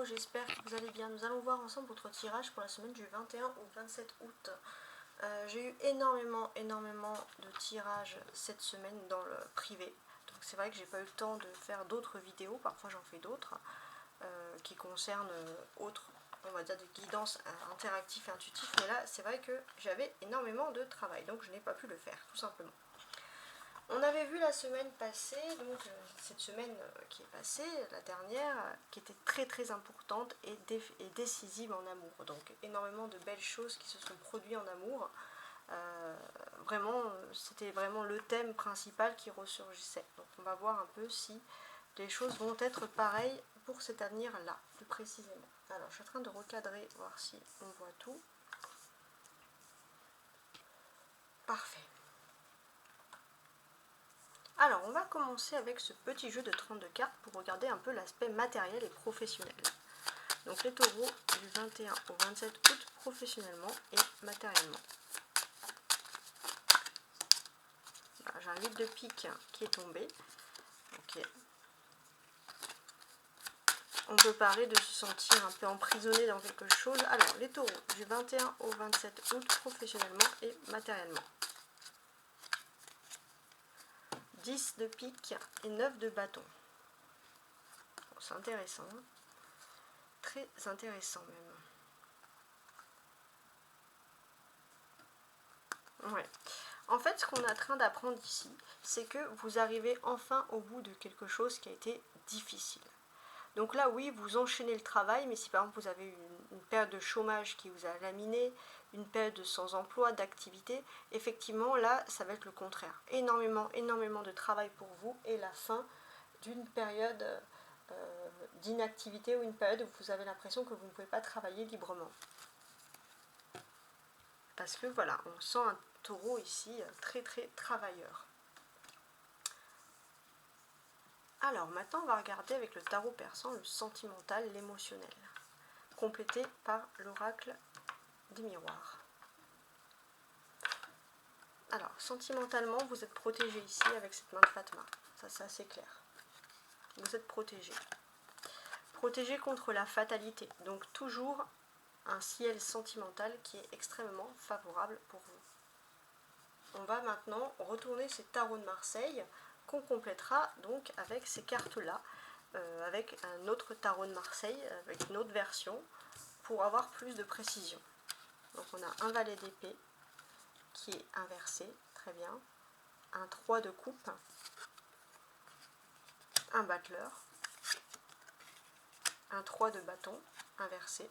taureaux, j'espère que vous allez bien. Nous allons voir ensemble votre tirage pour la semaine du 21 au 27 août. J'ai eu énormément de tirages cette semaine dans le privé. Donc c'est vrai que j'ai pas eu le temps de faire d'autres vidéos, parfois j'en fais d'autres, qui concernent autres, on va dire, des guidances interactives et intuitives. Mais là, c'est vrai que j'avais énormément de travail, donc je n'ai pas pu le faire, tout simplement. On avait vu la semaine passée, donc cette semaine qui est passée, la dernière, qui était très importante et décisive en amour. Donc énormément de belles choses qui se sont produites en amour. Vraiment, c'était vraiment le thème principal qui ressurgissait. Donc on va voir un peu si les choses vont être pareilles pour cet avenir-là, plus précisément. Alors je suis en train de recadrer, voir si on voit tout. Parfait. Alors, on va commencer avec ce petit jeu de 32 cartes pour regarder un peu l'aspect matériel et professionnel. Donc les taureaux du 21 au 27 août, professionnellement et matériellement. J'ai un 8 de pique qui est tombé. Ok. On peut parler de se sentir un peu emprisonné dans quelque chose. Alors, les taureaux du 21 au 27 août, professionnellement et matériellement. 10 de pique et 9 de bâton. Bon, c'est intéressant. Très intéressant même. Ouais. En fait, ce qu'on est en train d'apprendre ici, c'est que vous arrivez enfin au bout de quelque chose qui a été difficile. Donc là, oui, vous enchaînez le travail, mais si par exemple vous avez une période de chômage qui vous a laminé, une période de sans emploi, d'activité, effectivement, là, ça va être le contraire. Énormément de travail pour vous et la fin d'une période d'inactivité ou une période où vous avez l'impression que vous ne pouvez pas travailler librement. Parce que voilà, on sent un taureau ici très travailleur. Alors maintenant on va regarder avec le tarot persan le sentimental, l'émotionnel, complété par l'oracle des miroirs. Alors sentimentalement vous êtes protégé ici avec cette main de Fatma, ça c'est assez clair. Vous êtes protégé. Protégé contre la fatalité, donc toujours un ciel sentimental qui est extrêmement favorable pour vous. On va maintenant retourner ces tarots de Marseille qu'on complétera donc avec ces cartes-là, avec un autre tarot de Marseille, avec une autre version, pour avoir plus de précision. Donc on a un valet d'épée qui est inversé, très bien, un 3 de coupe, un battleur, un 3 de bâton inversé,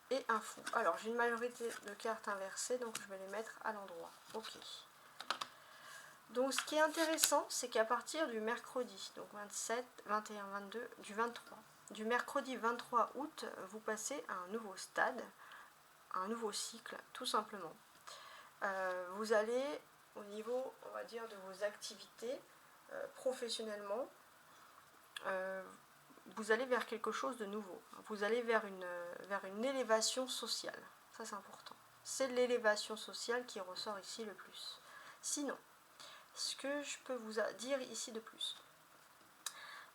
et un fou. Alors j'ai une majorité de cartes inversées, donc je vais les mettre à l'endroit. Ok. Donc ce qui est intéressant, c'est qu'à partir du mercredi, donc 27, 21, 22, du 23, du mercredi 23 août, vous passez à un nouveau stade, un nouveau cycle, tout simplement. Vous allez, au niveau, on va dire, de vos activités, professionnellement, vous allez vers quelque chose de nouveau. Vous allez vers une élévation sociale. Ça, c'est important. C'est l'élévation sociale qui ressort ici le plus. Sinon, ce que je peux vous dire ici de plus,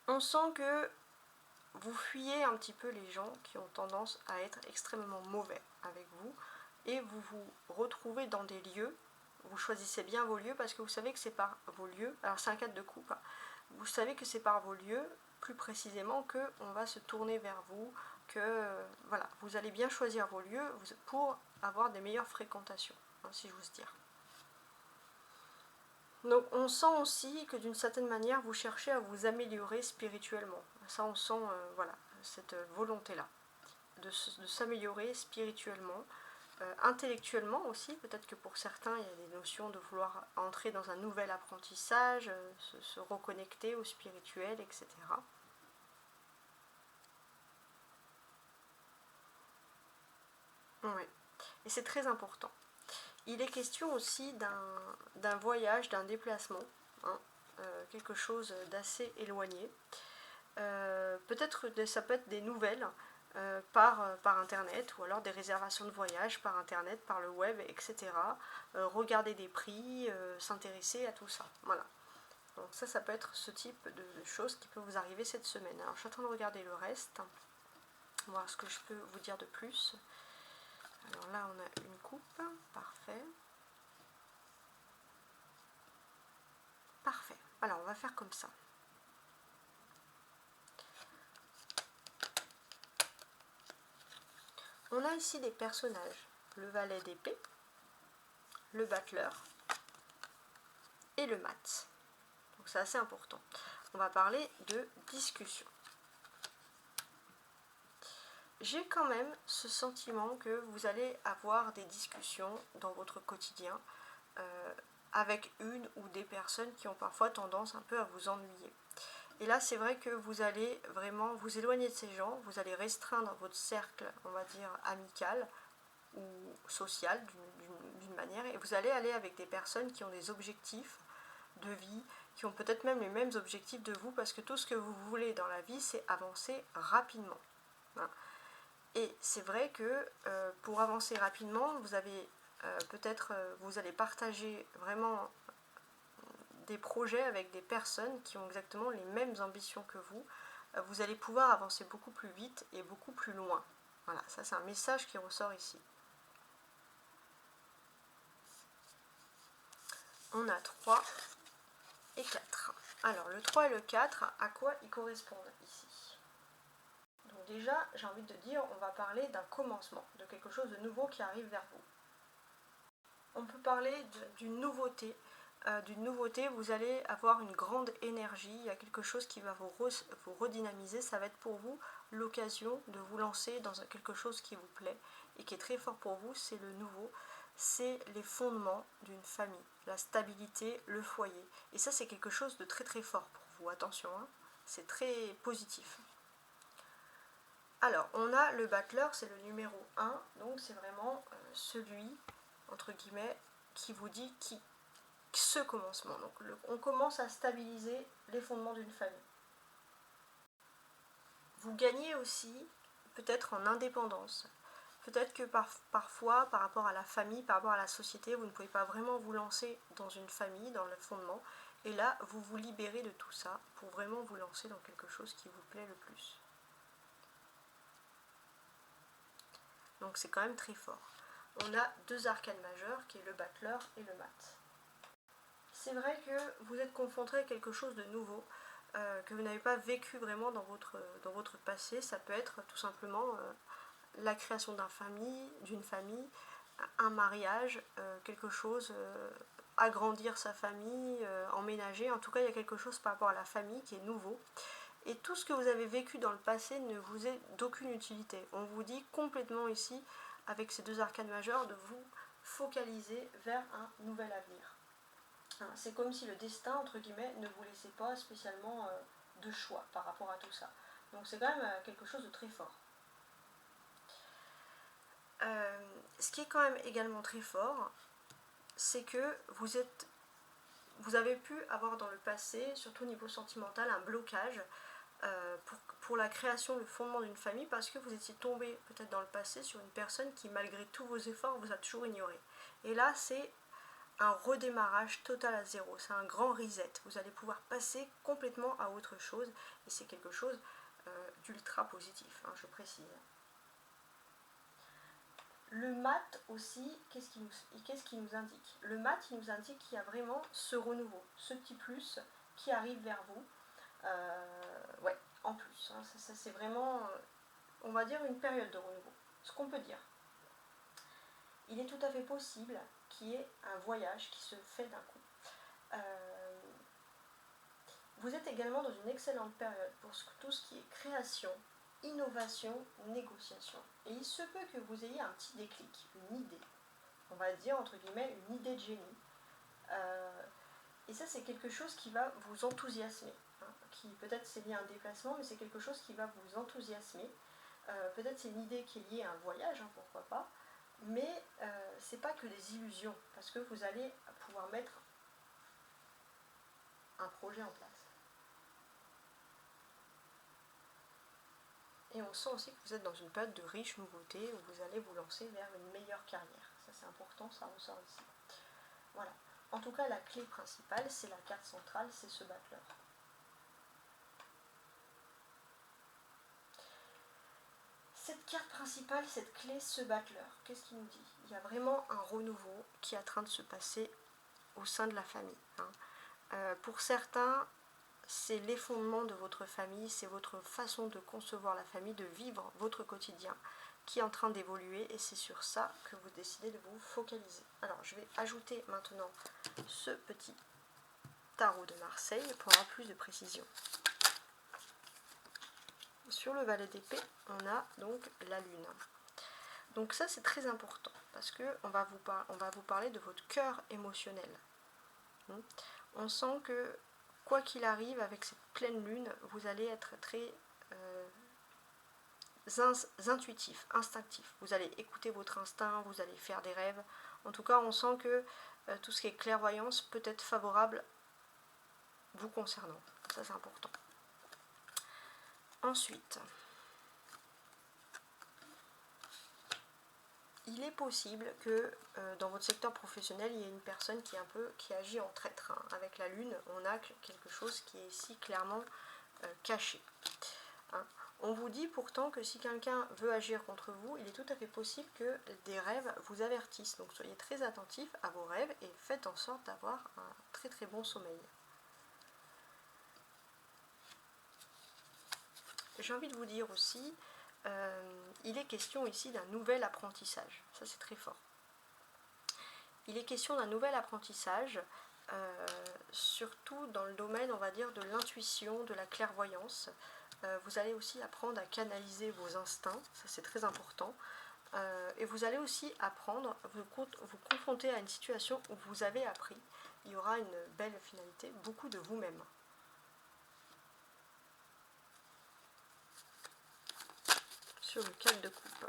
on sent que vous fuyez un petit peu les gens qui ont tendance à être extrêmement mauvais avec vous et vous vous retrouvez dans des lieux, vous choisissez bien vos lieux parce que vous savez que c'est par vos lieux, alors c'est un 4 de coupe, vous savez que c'est par vos lieux, plus précisément, qu'on va se tourner vers vous, que voilà, vous allez bien choisir vos lieux pour avoir des meilleures fréquentations, si j'ose dire. Donc on sent aussi que d'une certaine manière vous cherchez à vous améliorer spirituellement. Ça on sent voilà, cette volonté-là de s'améliorer spirituellement, intellectuellement aussi. Peut-être que pour certains il y a des notions de vouloir entrer dans un nouvel apprentissage, se reconnecter au spirituel, etc. Oui, et c'est très important. Il est question aussi d'un voyage, d'un déplacement, hein, quelque chose d'assez éloigné. Peut-être ça peut être des nouvelles par internet, ou alors des réservations de voyage par internet, par le web, etc. Regarder des prix, s'intéresser à tout ça. Voilà. Donc ça peut être ce type de choses qui peut vous arriver cette semaine. Alors je suis en train de regarder le reste. On va voir ce que je peux vous dire de plus. Alors là, on a une coupe. Parfait. Parfait. Alors, on va faire comme ça. On a ici des personnages. Le valet d'épée, le battleur et le mat. Donc c'est assez important. On va parler de discussion. J'ai quand même ce sentiment que vous allez avoir des discussions dans votre quotidien avec une ou des personnes qui ont parfois tendance un peu à vous ennuyer. Et là, c'est vrai que vous allez vraiment vous éloigner de ces gens, vous allez restreindre votre cercle, on va dire, amical ou social d'une manière, et vous allez aller avec des personnes qui ont des objectifs de vie, qui ont peut-être même les mêmes objectifs de vous, parce que tout ce que vous voulez dans la vie, c'est avancer rapidement. Et c'est vrai que pour avancer rapidement, vous avez peut-être, vous allez partager vraiment des projets avec des personnes qui ont exactement les mêmes ambitions que vous. Vous allez pouvoir avancer beaucoup plus vite et beaucoup plus loin. Voilà, ça c'est un message qui ressort ici. On a 3 et 4. Alors le 3 et le 4, à quoi ils correspondent ici? Donc déjà, j'ai envie de dire, on va parler d'un commencement, de quelque chose de nouveau qui arrive vers vous. On peut parler d'une nouveauté. Vous allez avoir une grande énergie, il y a quelque chose qui va vous redynamiser, ça va être pour vous l'occasion de vous lancer dans quelque chose qui vous plaît et qui est très fort pour vous, c'est le nouveau, c'est les fondements d'une famille, la stabilité, le foyer. Et ça c'est quelque chose de très très fort pour vous, attention, hein, c'est très positif. Alors, on a le battleur, c'est le numéro 1, donc c'est vraiment celui, entre guillemets, qui vous dit ce commencement. Donc, on commence à stabiliser les fondements d'une famille. Vous gagnez aussi, peut-être en indépendance. Peut-être que parfois, par rapport à la famille, par rapport à la société, vous ne pouvez pas vraiment vous lancer dans une famille, dans le fondement. Et là, vous vous libérez de tout ça pour vraiment vous lancer dans quelque chose qui vous plaît le plus. Donc c'est quand même très fort. On a 2 arcanes majeures qui est le battleur et le mat. C'est vrai que vous êtes confronté à quelque chose de nouveau que vous n'avez pas vécu vraiment dans votre passé. Ça peut être tout simplement la création d'une famille, un mariage, quelque chose, agrandir sa famille, emménager. En tout cas, il y a quelque chose par rapport à la famille qui est nouveau. Et tout ce que vous avez vécu dans le passé ne vous est d'aucune utilité. On vous dit complètement ici, avec ces 2 arcanes majeures, de vous focaliser vers un nouvel avenir. C'est comme si le destin, entre guillemets, ne vous laissait pas spécialement de choix par rapport à tout ça. Donc c'est quand même quelque chose de très fort. Ce qui est quand même également très fort, c'est que vous avez pu avoir dans le passé, surtout au niveau sentimental, un blocage pour la création, le fondement d'une famille, parce que vous étiez tombé peut-être dans le passé sur une personne qui, malgré tous vos efforts, vous a toujours ignoré. Et là, c'est un redémarrage total à zéro, c'est un grand reset. Vous allez pouvoir passer complètement à autre chose, et c'est quelque chose d'ultra positif, hein, je précise. Le mat aussi, qu'est-ce qui nous indique? Le mat, il nous indique qu'il y a vraiment ce renouveau, ce petit plus qui arrive vers vous. Ouais, en plus, hein, ça c'est vraiment, on va dire, une période de renouveau, ce qu'on peut dire. Il est tout à fait possible qu'il y ait un voyage qui se fait d'un coup. Vous êtes également dans une excellente période pour tout ce qui est création, innovation, négociation. Et il se peut que vous ayez un petit déclic, une idée, on va dire entre guillemets une idée de génie. Et ça c'est quelque chose qui va vous enthousiasmer. Qui peut-être c'est lié à un déplacement, mais c'est quelque chose qui va vous enthousiasmer. Peut-être c'est une idée qui est liée à un voyage, hein, pourquoi pas. Mais c'est pas que des illusions, parce que vous allez pouvoir mettre un projet en place. Et on sent aussi que vous êtes dans une période de riche nouveauté où vous allez vous lancer vers une meilleure carrière. Ça c'est important, ça ressort ici. Voilà. En tout cas, la clé principale, c'est la carte centrale, c'est ce battleur. cette carte principale, cette clé, ce battleur, qu'est-ce qu'il nous dit? Il y a vraiment un renouveau qui est en train de se passer au sein de la famille. Pour certains, c'est l'effondrement de votre famille, c'est votre façon de concevoir la famille, de vivre votre quotidien qui est en train d'évoluer et c'est sur ça que vous décidez de vous focaliser. Alors je vais ajouter maintenant ce petit tarot de Marseille pour avoir plus de précision. Sur le valet d'épée, on a donc la lune. Donc ça c'est très important parce qu'on va vous parler de votre cœur émotionnel. On sent que quoi qu'il arrive avec cette pleine lune, vous allez être très intuitif, instinctif. Vous allez écouter votre instinct, vous allez faire des rêves. En tout cas, on sent que tout ce qui est clairvoyance peut être favorable vous concernant. Ça c'est important. Ensuite, il est possible que dans votre secteur professionnel, il y ait une personne qui agit en traître. Avec la lune, on a quelque chose qui est ici clairement caché. On vous dit pourtant que si quelqu'un veut agir contre vous, il est tout à fait possible que des rêves vous avertissent. Donc soyez très attentifs à vos rêves et faites en sorte d'avoir un très très bon sommeil. J'ai envie de vous dire aussi, il est question ici d'un nouvel apprentissage. Ça c'est très fort. Il est question d'un nouvel apprentissage, surtout dans le domaine, on va dire, de l'intuition, de la clairvoyance. Vous allez aussi apprendre à canaliser vos instincts, ça c'est très important. Et vous allez aussi apprendre, vous confronter à une situation où vous avez appris. Il y aura une belle finalité, beaucoup de vous-même. Sur le 4 de coupe.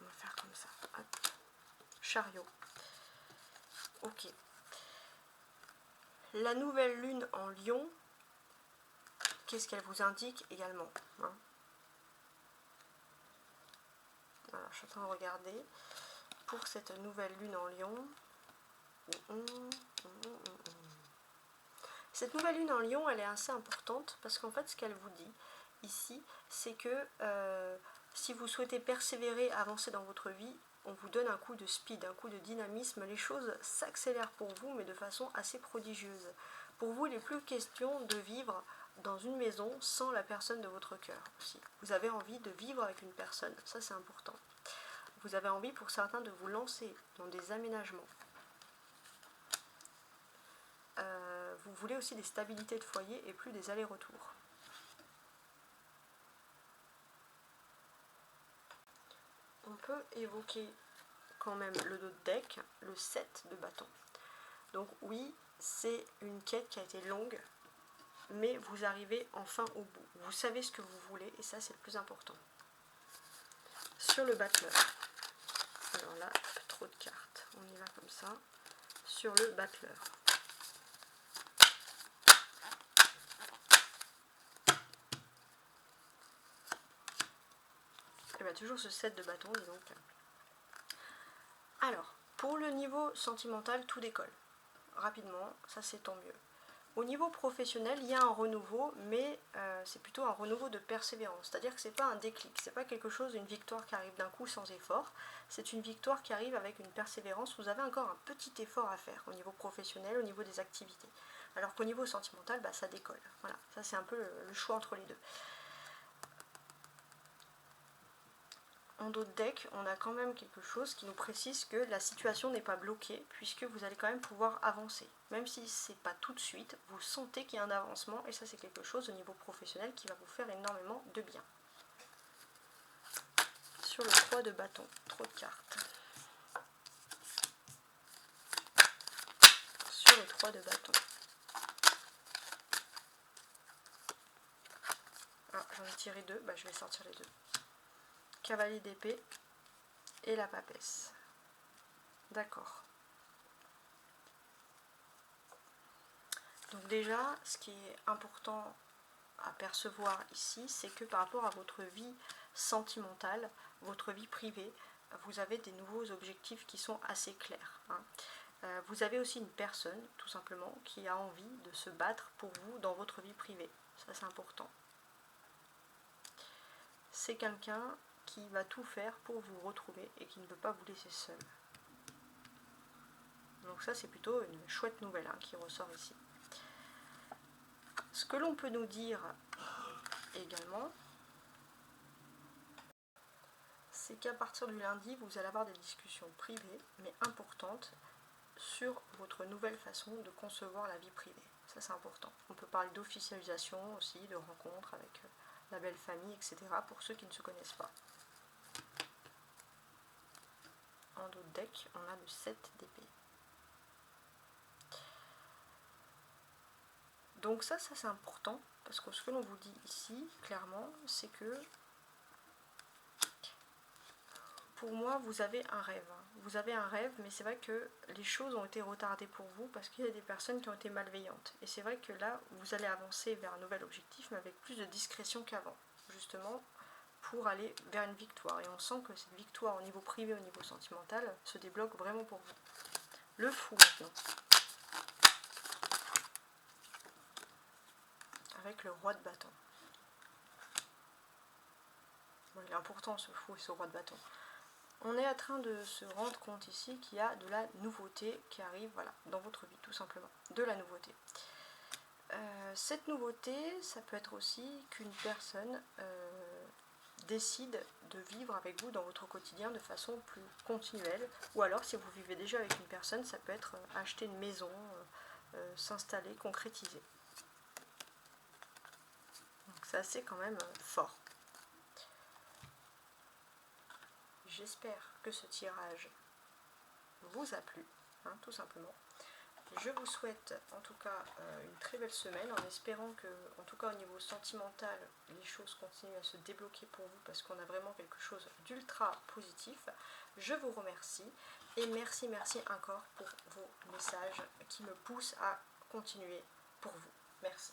On va faire comme ça. Hop. Chariot. Ok. La nouvelle lune en Lion, qu'est-ce qu'elle vous indique également, Alors, je suis en train de regarder. Pour cette nouvelle lune en Lion, cette nouvelle lune en Lion, elle est assez importante parce qu'en fait, ce qu'elle vous dit ici, c'est que si vous souhaitez persévérer, avancer dans votre vie, on vous donne un coup de speed, un coup de dynamisme. Les choses s'accélèrent pour vous, mais de façon assez prodigieuse. Pour vous, il n'est plus question de vivre dans une maison sans la personne de votre cœur aussi. Vous avez envie de vivre avec une personne, ça c'est important. Vous avez envie pour certains de vous lancer dans des aménagements. Vous voulez aussi des stabilités de foyer et plus des allers-retours. On peut évoquer quand même le dos de deck, le 7 de bâton. Donc oui, c'est une quête qui a été longue, mais vous arrivez enfin au bout. Vous savez ce que vous voulez et ça c'est le plus important. Sur le battleur, alors là, trop de cartes, on y va comme ça. Sur le battleur. Et bien toujours ce 7 de bâton, dis donc. Alors, pour le niveau sentimental, tout décolle. Rapidement, ça c'est tant mieux. Au niveau professionnel, il y a un renouveau, mais c'est plutôt un renouveau de persévérance. C'est-à-dire que ce n'est pas un déclic, ce n'est pas quelque chose, une victoire qui arrive d'un coup sans effort. C'est une victoire qui arrive avec une persévérance. Vous avez encore un petit effort à faire au niveau professionnel, au niveau des activités. Alors qu'au niveau sentimental, bah, ça décolle. Voilà, ça c'est un peu le choix entre les deux. En dos de deck, on a quand même quelque chose qui nous précise que la situation n'est pas bloquée puisque vous allez quand même pouvoir avancer. Même si ce n'est pas tout de suite, vous sentez qu'il y a un avancement et ça c'est quelque chose au niveau professionnel qui va vous faire énormément de bien. Sur le 3 de bâton, trop de cartes. Sur le 3 de bâton. Ah, j'en ai tiré deux, bah, je vais sortir les deux. Cavalier d'épée et la papesse. D'accord. Donc déjà, ce qui est important à percevoir ici, c'est que par rapport à votre vie sentimentale, votre vie privée, vous avez des nouveaux objectifs qui sont assez clairs. Vous avez aussi une personne, tout simplement, qui a envie de se battre pour vous dans votre vie privée. Ça, c'est important. C'est quelqu'un qui va tout faire pour vous retrouver et qui ne veut pas vous laisser seul. Donc ça, c'est plutôt une chouette nouvelle qui ressort ici. Ce que l'on peut nous dire également, c'est qu'à partir du lundi, vous allez avoir des discussions privées, mais importantes, sur votre nouvelle façon de concevoir la vie privée. Ça, c'est important. On peut parler d'officialisation aussi, de rencontres avec la belle famille, etc. pour ceux qui ne se connaissent pas. En dos de deck, on a le 7 d'épée. Donc ça c'est important, parce que ce que l'on vous dit ici, clairement, c'est que pour moi, vous avez un rêve. Vous avez un rêve, mais c'est vrai que les choses ont été retardées pour vous parce qu'il y a des personnes qui ont été malveillantes. Et c'est vrai que là, vous allez avancer vers un nouvel objectif, mais avec plus de discrétion qu'avant, justement, pour aller vers une victoire. Et on sent que cette victoire au niveau privé, au niveau sentimental, se débloque vraiment pour vous. Le fou maintenant. Avec le roi de bâton. Bon, il est important ce fou et ce roi de bâton. On est en train de se rendre compte ici qu'il y a de la nouveauté qui arrive dans votre vie, tout simplement. De la nouveauté. Cette nouveauté, ça peut être aussi qu'une personne décide de vivre avec vous dans votre quotidien de façon plus continuelle. Ou alors, si vous vivez déjà avec une personne, ça peut être acheter une maison, s'installer, concrétiser. Donc ça, c'est quand même fort. J'espère que ce tirage vous a plu, tout simplement. Je vous souhaite en tout cas une très belle semaine, en espérant que, en tout cas au niveau sentimental, les choses continuent à se débloquer pour vous, parce qu'on a vraiment quelque chose d'ultra positif. Je vous remercie, et merci encore pour vos messages qui me poussent à continuer pour vous. Merci.